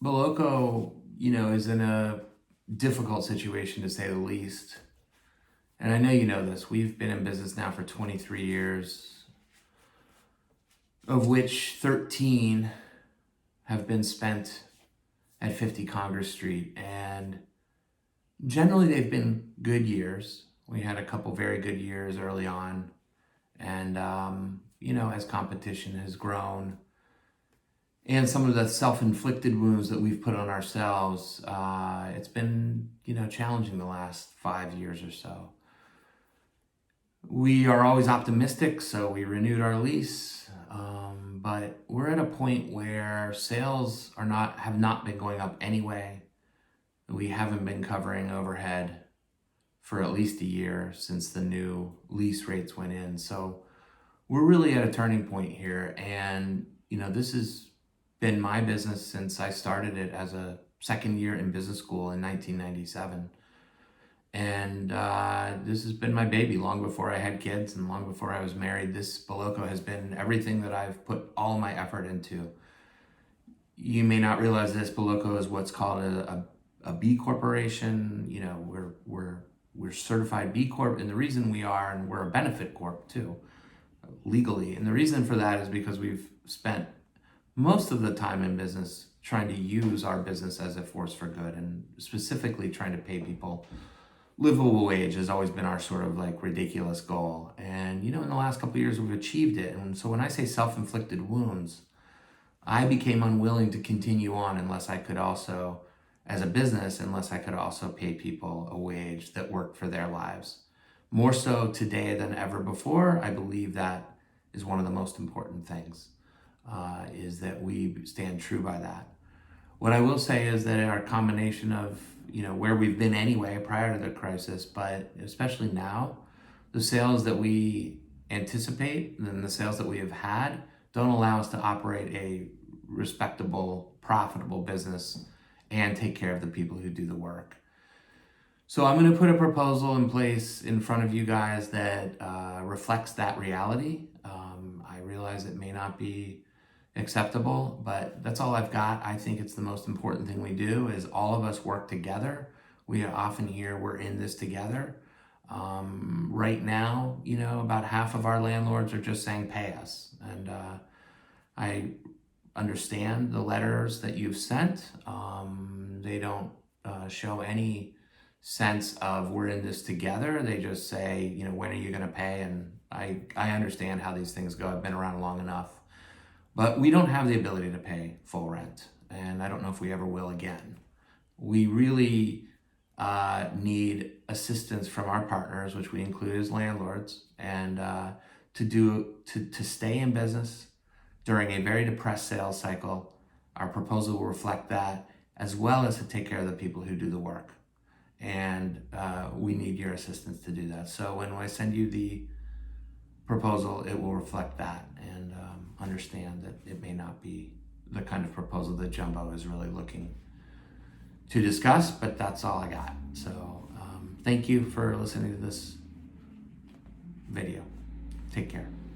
Boloco, is in a difficult situation to say the least. And I know you know this. We've been in business now for 23 years, of which 13 have been spent at 50 Congress Street. And generally, they've been good years. We had a couple very good years early on. And, as competition has grown, and some of the self-inflicted wounds that we've put on ourselves, it's been, challenging the last 5 years or so. We are always optimistic, so we renewed our lease, but we're at a point where sales have not been going up anyway. We haven't been covering overhead for at least a year since the new lease rates went in. So we're really at a turning point here, and this has been my business since I started it as a second year in business school in 1997. And this has been my baby long before I had kids and long before I was married. This Boloco has been everything that I've put all my effort into. You may not realize this, Boloco is what's called a B corporation. We're certified B Corp, and the reason we are, and we're a benefit corp too, legally. And the reason for that is because we've spent most of the time in business trying to use our business as a force for good, and specifically trying to pay people livable wage has always been our sort of like ridiculous goal. And in the last couple of years we've achieved it. And so when I say self-inflicted wounds, I became unwilling to continue on unless I could also, as a business, unless I could also pay people a wage that worked for their lives. More so today than ever before, I believe that is one of the most important things, is that we stand true by that. What I will say is that our combination of, where we've been anyway prior to the crisis, but especially now, the sales that we anticipate and the sales that we have had don't allow us to operate a respectable, profitable business and take care of the people who do the work. So I'm going to put a proposal in place in front of you guys that reflects that reality. I realize it may not be acceptable, but that's all I've got. I think it's the most important thing we do is all of us work together. We often hear we're in this together. Right now, about half of our landlords are just saying pay us. And I understand the letters that you've sent. They don't show any sense of we're in this together. They just say, when are you going to pay? And I understand how these things go. I've been around long enough. But we don't have the ability to pay full rent, and I don't know if we ever will again. We really need assistance from our partners, which we include as landlords, and to stay in business during a very depressed sales cycle. Our proposal will reflect that, as well as to take care of the people who do the work. And we need your assistance to do that. So when I send you the proposal, it will reflect that, and understand that it may not be the kind of proposal that Jumbo is really looking to discuss, but that's all I got. So thank you for listening to this video. Take care.